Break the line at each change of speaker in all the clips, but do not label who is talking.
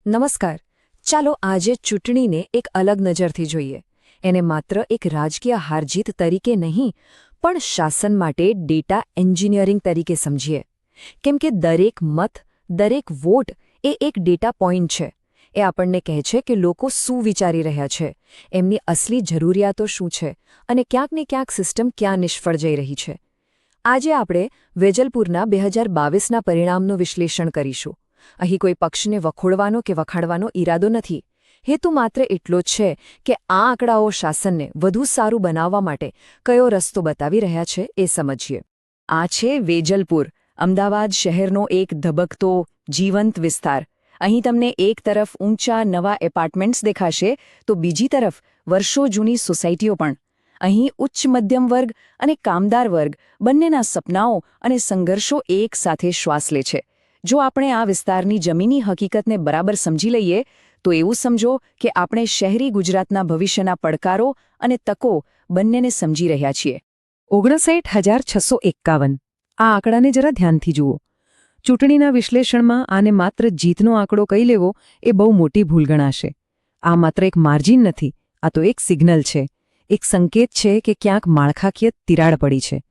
નમસ્કાર. ચાલો આજે ચૂંટણીને એક અલગ નજરથી જોઈએ. એને માત્ર એક રાજકીય હારજીત તરીકે નહીં, પણ શાસન માટે ડેટા એન્જિનિયરિંગ તરીકે સમજીએ. કેમ કે દરેક મત, દરેક વોટ એ એક ડેટા પોઇન્ટ છે. એ આપણને કહે છે કે લોકો શું વિચારી રહ્યા છે, એમની અસલી જરૂરિયાતો શું છે અને ક્યાંક ને ક્યાંક સિસ્ટમ ક્યાં નિષ્ફળ જઈ રહી છે. આજે આપણે વેજલપુરના 2022ના પરિણામનું વિશ્લેષણ કરીશું. અહીં કોઈ પક્ષને વખોડવાનો કે વખાડવાનો ઈરાદો નથી. હેતુ માત્ર એટલો જ છે કે આ આંકડાઓ શાસનને વધુ સારું બનાવવા માટે કયો રસ્તો બતાવી રહ્યા છે એ સમજીએ. આ છે વેજલપુર, અમદાવાદ શહેરનો એક ધબકતો, જીવંત વિસ્તાર. અહીં તમને એક તરફ ઊંચા નવા એપાર્ટમેન્ટ્સ દેખાશે તો બીજી તરફ વર્ષો જૂની સોસાયટીઓ પણ. અહીં ઉચ્ચ મધ્યમ વર્ગ અને કામદાર વર્ગ બંનેના સપનાઓ અને સંઘર્ષો એક સાથે શ્વાસ લે છે. જો આપણે આ વિસ્તારની જમીની હકીકતને બરાબર સમજી લઈએ તો એવું સમજો કે આપણે શહેરી ગુજરાતના ભવિષ્યના પડકારો અને તકો બંનેને સમજી રહ્યા છીએ. 59,651 આ આંકડાને જરા ધ્યાનથી જુઓ. ચૂંટણીના વિશ્લેષણમાં આને માત્ર જીતનો આંકડો કહી લેવો એ બહુ મોટી ભૂલ ગણાશે. આ માત્ર એક માર્જિન નથી, આ તો એક સિગ્નલ છે, એક સંકેત છે કે ક્યાંક માળખાકીય તિરાડ પડી છે.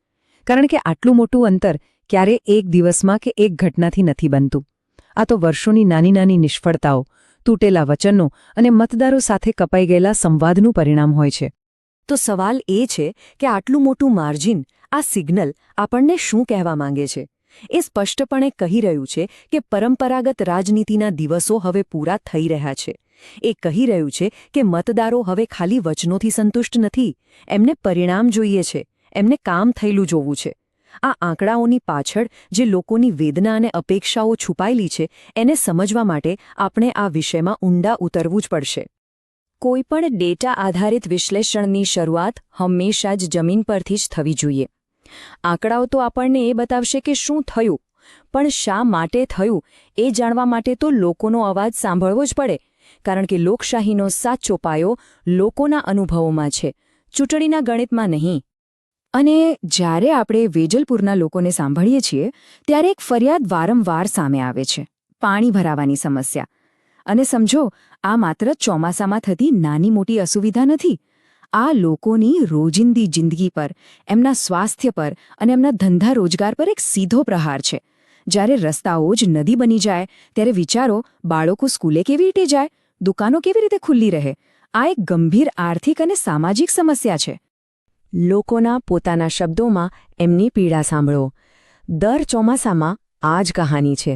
કારણ કે આટલું મોટું અંતર ક્યારે એક દિવસમાં કે એક ઘટનાથી નથી બનતું. આ તો વર્ષોની નાની નાની નિષ્ફળતાઓ, તૂટેલા વચનો અને મતદારો સાથે કપાઈ ગયેલા સંવાદનું પરિણામ હોય છે. તો સવાલ એ છે કે આટલું મોટું માર્જિન, આ સિગ્નલ આપણને શું કહેવા માંગે છે? એ સ્પષ્ટપણે કહી રહ્યું છે કે પરંપરાગત રાજનીતિના દિવસો હવે પૂરા થઈ રહ્યા છે. એ કહી રહ્યું છે કે મતદારો હવે ખાલી વચનોથી સંતુષ્ટ નથી, એમને પરિણામ જોઈએ છે, એમને કામ થયેલું જોવું છે. આ આંકડાઓની પાછળ જે લોકોની વેદના અને અપેક્ષાઓ છુપાયેલી છે એને સમજવા માટે આપણે આ વિષયમાં ઊંડા ઉતરવું જ પડશે. કોઈપણ ડેટા આધારિત વિશ્લેષણની શરૂઆત હંમેશા જ જમીન પરથી જ થવી જોઈએ. આંકડાઓ તો આપણને એ બતાવશે કે શું થયું, પણ શા માટે થયું એ જાણવા માટે તો લોકોનો અવાજ સાંભળવો જ પડે. કારણ કે લોકશાહીનો સાચો પાયો લોકોના અનુભવોમાં છે, ચૂંટણીના ગણિતમાં નહીં. અને જ્યારે આપણે વેજલપુરના લોકોને સાંભળીએ છીએ ત્યારે એક ફરિયાદ વારંવાર સામે આવે છે: પાણી ભરાવાની સમસ્યા. અને સમજો, આ માત્ર ચોમાસામાં થતી નાની મોટી અસુવિધા નથી. આ લોકોની રોજિંદી જિંદગી પર, એમના સ્વાસ્થ્ય પર અને એમના ધંધા રોજગાર પર એક સીધો પ્રહાર છે. જ્યારે રસ્તાઓ જ નદી બની જાય ત્યારે વિચારો, બાળકો સ્કૂલે કેવી રીતે જાય, દુકાનો કેવી રીતે ખુલ્લી રહે? આ એક ગંભીર આર્થિક અને સામાજિક સમસ્યા છે. લોકોના પોતાના શબ્દોમાં એમની પીડા સાંભળો. દર ચોમાસામાં આ જ કહાની છે.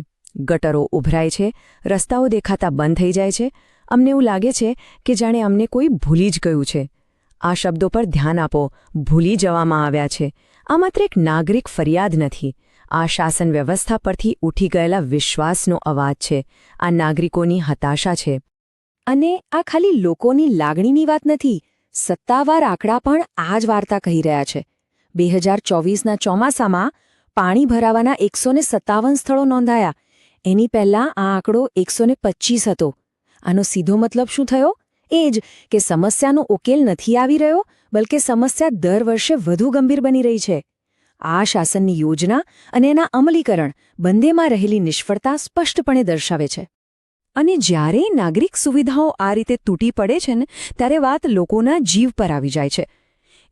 ગટરો ઉભરાય છે, રસ્તાઓ દેખાતા બંધ થઈ જાય છે. અમને એવું લાગે છે કે જાણે અમને કોઈ ભૂલી જ ગયું છે. આ શબ્દો પર ધ્યાન આપો, ભૂલી જવામાં આવ્યા છે. આ માત્ર એક નાગરિક ફરિયાદ નથી, આ શાસન વ્યવસ્થા પરથી ઉઠી ગયેલા વિશ્વાસનો અવાજ છે. આ નાગરિકોની હતાશા છે. અને આ ખાલી લોકોની લાગણીની વાત નથી. સત્તાવાર આંકડા પણ આ જ વાર્તા કહી રહ્યા છે. 2024ના ચોમાસામાં પાણી ભરાવાના 157 સ્થળો નોંધાયા. એની પહેલાં આ આંકડો 125 હતો. આનો સીધો મતલબ શું થયો? એ જ કે સમસ્યાનો ઉકેલ નથી આવી રહ્યો, બલકે સમસ્યા દર વર્ષે વધુ ગંભીર બની રહી છે. આ શાસનની યોજના અને એના અમલીકરણ બંનેમાં રહેલી નિષ્ફળતા સ્પષ્ટપણે દર્શાવે છે. અને જ્યારે નાગરિક સુવિધાઓ આ રીતે તૂટી પડે છે ને, ત્યારે વાત લોકોના જીવ પર આવી જાય છે.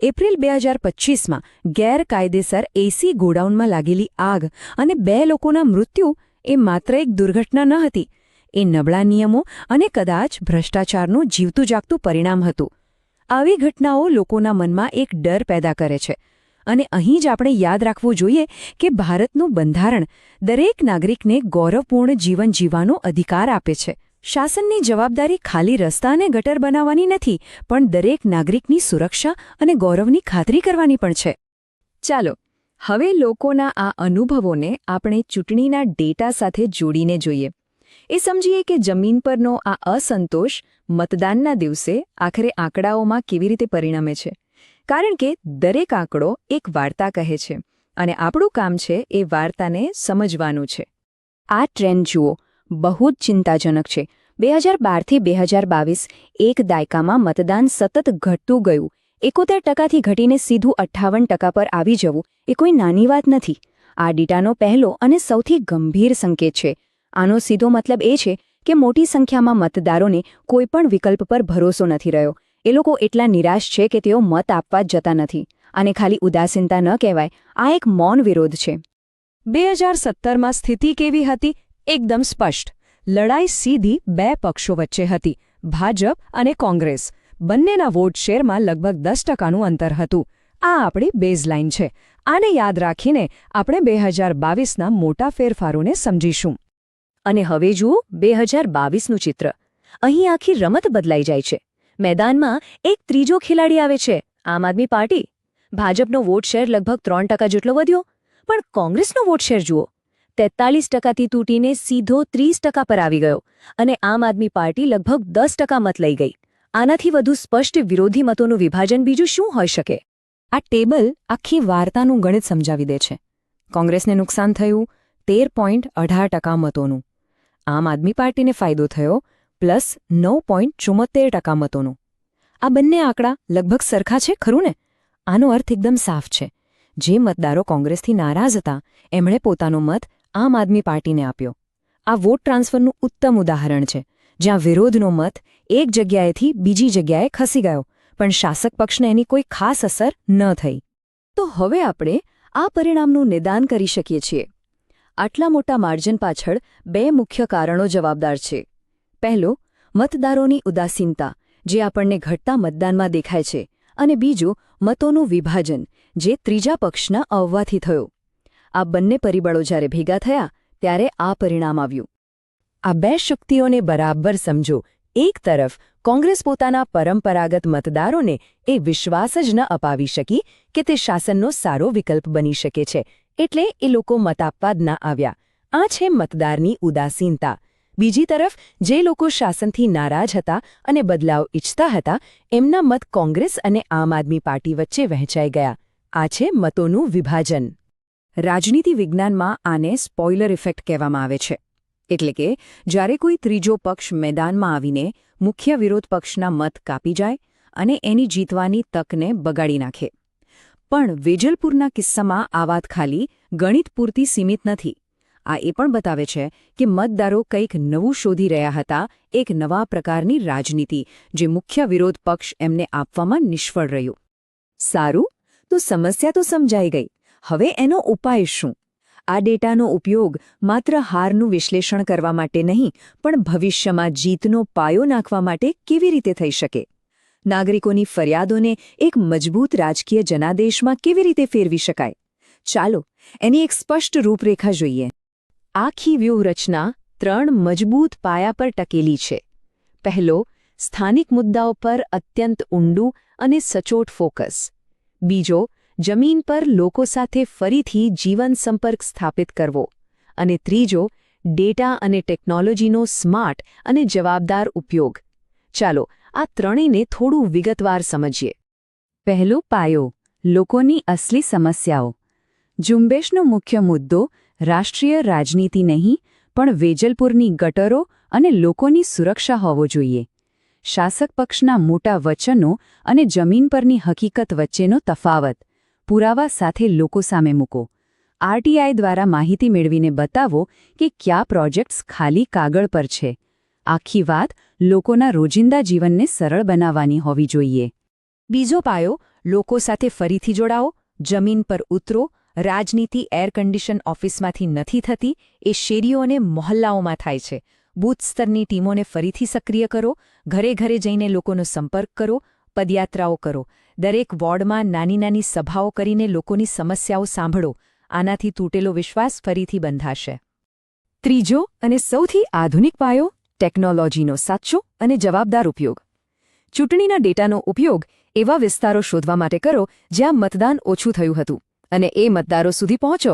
એપ્રિલ 2025માં ગેરકાયદેસર એસી ગોડાઉનમાં લાગેલી આગ અને 2 લોકોના મૃત્યુ એ માત્ર એક દુર્ઘટના ન હતી. એ નબળા નિયમો અને કદાચ ભ્રષ્ટાચારનું જીવતું જાગતું પરિણામ હતું. આવી ઘટનાઓ લોકોના મનમાં એક ડર પેદા કરે છે. અને અહીં જ આપણે યાદ રાખવું જોઈએ કે ભારતનું બંધારણ દરેક નાગરિકને ગૌરવપૂર્ણ જીવન જીવવાનો અધિકાર આપે છે. શાસનની જવાબદારી ખાલી રસ્તા અને ગટર બનાવવાની નથી, પણ દરેક નાગરિકની સુરક્ષા અને ગૌરવની ખાતરી કરવાની પણ છે. ચાલો, હવે લોકોના આ અનુભવોને આપણે ચૂંટણીના ડેટા સાથે જોડીને જોઈએ. એ સમજીએ કે જમીન પરનો આ અસંતોષ મતદાનના દિવસે આખરે આંકડાઓમાં કેવી રીતે પરિણમે છે. કારણ કે દરેક આંકડો એક વાર્તા કહે છે, અને આપણું કામ છે એ વાર્તાને સમજવાનું છે. આ ટ્રેન્ડ જુઓ, બહુ જ ચિંતાજનક છે. 2012થી 2022 એક દાયકામાં મતદાન સતત ઘટતું ગયું. 71% ઘટીને સીધું 58% પર આવી જવું એ કોઈ નાની વાત નથી. આ ડેટાનો પહેલો અને સૌથી ગંભીર સંકેત છે. આનો સીધો મતલબ એ છે
કે મોટી સંખ્યામાં મતદારોને કોઈપણ વિકલ્પ પર ભરોસો નથી રહ્યો. એ લોકો એટલા નિરાશ છે કે તેઓ મત આપવા જ જતા નથી. અને ખાલી ઉદાસીનતા ન કહેવાય, આ એક મૌન વિરોધ છે.
2017માં સ્થિતિ કેવી હતી? એકદમ સ્પષ્ટ. લડાઈ સીધી બે પક્ષો વચ્ચે હતી, ભાજપ અને કોંગ્રેસ. બંનેના વોટ શેરમાં લગભગ 10%નું અંતર હતું. આ આપણી બેઝલાઇન છે. આને યાદ રાખીને આપણે 2022ના મોટા ફેરફારોને સમજીશું.
અને હવે જુઓ 2022નું ચિત્ર. અહીં આખી રમત બદલાઈ જાય છે. મેદાનમાં એક ત્રીજો ખેલાડી આવે છે, આમ આદમી પાર્ટી. ભાજપનો વોટ શેર લગભગ 3% જેટલો વધ્યો, પણ કોંગ્રેસનો વોટ શેર જુઓ, 43%થી તૂટીને સીધો 30% પર આવી ગયો, અને આમ આદમી પાર્ટી લગભગ 10% મત લઈ ગઈ. આનાથી વધુ સ્પષ્ટ વિરોધી મતોનું વિભાજન બીજું શું હોઈ શકે?
આ ટેબલ આખી વાર્તાનું ગણિત સમજાવી દે છે. કોંગ્રેસને નુકસાન થયું 13.18% મતોનું. આમ આદમી પાર્ટીને ફાયદો થયો +9.74% મતોનું. આ બંને આંકડા લગભગ સરખા છે, ખરું ને? આનો અર્થ એકદમ સાફ છે. જે મતદારો કોંગ્રેસથી નારાજ હતા એમણે પોતાનો મત આમ આદમી પાર્ટીને આપ્યો. આ વોટ ટ્રાન્સફરનું ઉત્તમ ઉદાહરણ છે, જ્યાં વિરોધનો મત એક જગ્યાએથી બીજી જગ્યાએ ખસી ગયો, પણ શાસક પક્ષને એની કોઈ ખાસ અસર ન થઈ.
તો હવે આપણે આ પરિણામનું નિદાન કરી શકીએ છીએ. આટલા મોટા માર્જિન પાછળ બે મુખ્ય કારણો જવાબદાર છે. પહેલો, મતદારોની ઉદાસીનતા, જે આપણને ઘટતા મતદાનમાં દેખાય છે, અને બીજું, મતોનું વિભાજન, જે ત્રીજા પક્ષના આવવાથી થયો. આ બંને પરિબળો જ્યારે ભેગા થયા ત્યારે આ પરિણામ આવ્યું.
આ બે શક્તિઓને બરાબર સમજો. એક તરફ કોંગ્રેસ પોતાના પરંપરાગત મતદારોને એ વિશ્વાસ જ ન અપાવી શકી કે તે શાસનનો સારો વિકલ્પ બની શકે છે, એટલે એ લોકો મત આપવા જ ના આવ્યા. આ છે મતદારની ઉદાસીનતા. બીજી તરફ જે લોકો શાસનથી નારાજ હતા અને બદલાવ ઈચ્છતા હતા, એમના મત કોંગ્રેસ અને આમ આદમી પાર્ટી વચ્ચે વહેંચાઈ ગયા. આ છે મતોનું વિભાજન. રાજનીતિ વિજ્ઞાનમાં આને સ્પોઇલર ઇફેક્ટ કહેવામાં આવે છે. એટલે કે જ્યારે કોઈ ત્રીજો પક્ષ મેદાનમાં આવીને મુખ્ય વિરોધ પક્ષના મત કાપી જાય અને એની જીતવાની તકને બગાડી નાખે. પણ વેજલપુરના કિસ્સામાં આ વાત ખાલી ગણિત પૂરતી સીમિત નથી. આ એ પણ બતાવે છે કે મતદારો કંઈક નવું શોધી રહ્યા હતા, એક નવા પ્રકારની રાજનીતિ, જે મુખ્ય વિરોધ પક્ષ એમને આપવામાં નિષ્ફળ રહ્યું. સારું, તો સમસ્યા તો સમજાઈ ગઈ. હવે એનો ઉપાય શું? આ ડેટાનો ઉપયોગ માત્ર હારનું વિશ્લેષણ કરવા માટે નહીં, પણ ભવિષ્યમાં જીતનો પાયો નાખવા માટે કેવી રીતે થઈ શકે? નાગરિકોની ફરિયાદોને એક મજબૂત રાજકીય જનાદેશમાં કેવી રીતે ફેરવી શકાય? ચાલો એની એક સ્પષ્ટ રૂપરેખા જોઈએ. આખી વ્યૂહરચના 3 મજબૂત પાયા પર ટકેલી છે. પહેલો, સ્થાનિક મુદ્દાઓ પર અત્યંત ઊંડું અને સચોટ ફોકસ. બીજો, જમીન પર લોકો સાથે ફરીથી જીવન સંપર્ક સ્થાપિત કરવો. અને ત્રીજો, ડેટા અને ટેકનોલોજીનો સ્માર્ટ અને જવાબદાર ઉપયોગ. ચાલો આ ત્રણેયને થોડું વિગતવાર સમજીએ. પહેલો પાયો, લોકોની અસલી સમસ્યાઓ. ઝુંબેશનો મુખ્ય મુદ્દો રાષ્ટ્રીય રાજનીતિ નહીં, પણ વેજલપુરની ગટરો અને લોકોની સુરક્ષા હોવો જોઈએ. શાસક પક્ષના મોટા વચનો અને જમીન પરની હકીકત વચ્ચેનો તફાવત પુરાવા સાથે લોકો સામે મૂકો. આરટીઆઈ દ્વારા માહિતી મેળવીને બતાવો કે કયા પ્રોજેક્ટ્સ ખાલી કાગળ પર છે. આખી વાત લોકોના રોજિંદા જીવનને સરળ બનાવવાની હોવી જોઈએ. બીજો પાયો, લોકો સાથે ફરીથી જોડાઓ, જમીન પર ઉતરો. રાજનીતિ એર કન્ડિશન ઓફિસમાંથી નથી થતી, એ શેરીઓ અને મોહલ્લાઓમાં થાય છે. બૂથ સ્તરની ટીમોને ફરીથી સક્રિય કરો, ઘરે ઘરે જઈને લોકોનો સંપર્ક કરો, પદયાત્રાઓ કરો, દરેક વોર્ડમાં નાની નાની સભાઓ કરીને લોકોની સમસ્યાઓ સાંભળો. આનાથી તૂટેલો વિશ્વાસ ફરીથી બંધાશે. ત્રીજો અને સૌથી આધુનિક પાયો, ટેકનોલોજીનો સાચો અને જવાબદાર ઉપયોગ. ચૂંટણીના ડેટાનો ઉપયોગ એવા વિસ્તારો શોધવા માટે કરો જ્યાં મતદાન ઓછું થયું હતું, અને એ મતદારો સુધી પહોંચો.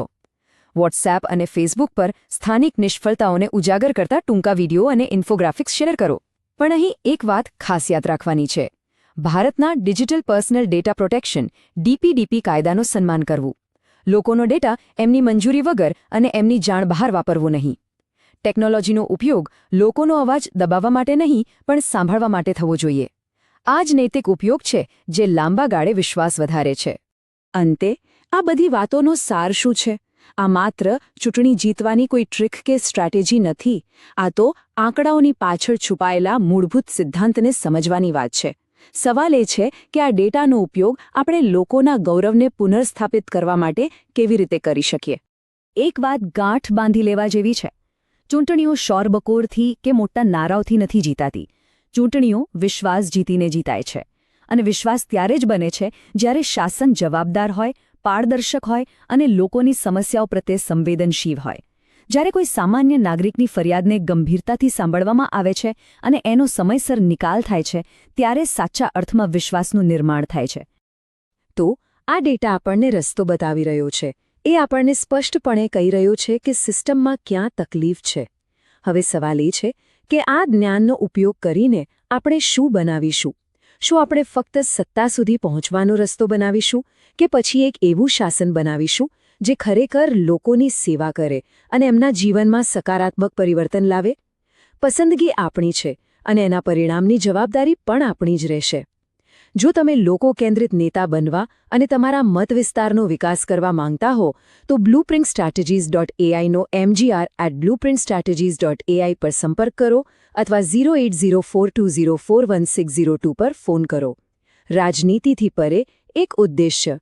વોટ્સએપ અને ફેસબુક પર સ્થાનિક નિષ્ફળતાઓને ઉજાગર કરતા ટૂંકા વિડીયો અને ઇન્ફોગ્રાફિક્સ શેર કરો. પણ અહીં એક વાત ખાસ યાદ રાખવાની છે. ભારતના digital personal data protection DPDP કાયદાનો સન્માન કરવું. લોકોનો ડેટા એમની મંજૂરી વગર અને એમની જાણ બહાર વાપરવો નહીં. ટેકનોલોજીનો ઉપયોગ લોકોનો અવાજ દબાવવા માટે નહીં, પણ સાંભળવા માટે થવો જોઈએ. આ જ નૈતિક ઉપયોગ છે જે લાંબા ગાળે વિશ્વાસ વધારે છે. અંતે આ બધી વાતોનો સાર શું છે?
આ માત્ર ચૂંટણી જીતવાની કોઈ ટ્રીક કે સ્ટ્રેટેજી નથી, આ તો આંકડાઓની પાછળ છુપાયેલા મૂળભૂત સિદ્ધાંતને સમજવાની વાત છે. સવાલ એ છે કે આ ડેટાનો ઉપયોગ આપણે લોકોના ગૌરવને પુનર્સ્થાપિત કરવા માટે કેવી રીતે કરી શકીએ.
એક વાત ગાંઠ બાંધી લેવા જેવી છે. ચૂંટણીઓ શોરબકોરથી કે મોટા નારાઓથી નથી જીતાતી. ચૂંટણીઓ વિશ્વાસ જીતીને જીતાય છે. અને વિશ્વાસ ત્યારે જ બને છે જ્યારે શાસન જવાબદાર હોય, પારદર્શક હોય અને લોકોની સમસ્યાઓ પ્રત્યે સંવેદનશીલ હોય. જ્યારે કોઈ સામાન્ય નાગરિકની ફરિયાદને ગંભીરતાથી સાંભળવામાં આવે છે અને એનો સમયસર નિકાલ થાય છે, ત્યારે સાચા અર્થમાં વિશ્વાસનું નિર્માણ થાય છે.
તો આ ડેટા આપણને રસ્તો બતાવી રહ્યો છે. એ આપણને સ્પષ્ટપણે કહી રહ્યો છે કે સિસ્ટમમાં ક્યાં તકલીફ છે. હવે સવાલ એ છે કે આ જ્ઞાનનો ઉપયોગ કરીને આપણે શું બનાવીશું? શું આપણે ફક્ત સત્તા સુધી પહોંચવાનો રસ્તો બનાવીશું કે પછી એક એવું શાસન બનાવીશું જે ખરેખર લોકોની સેવા કરે અને એમના જીવનમાં સકારાત્મક પરિવર્તન લાવે? પસંદગી આપણી છે અને એના પરિણામની જવાબદારી પણ આપણી જ રહેશે. જો તમે લોકો કેન્દ્રિત નેતા બનવા અને તમારા મત વિસ્તારનો વિકાસ કરવા માંગતા હો તો blueprintstrategies.ai નો mgr@blueprintstrategies.ai પર સંપર્ક કરો અથવા 08042041602 પર ફોન કરો. રાજનીતિથી પરે એક ઉદ્દેશ્ય,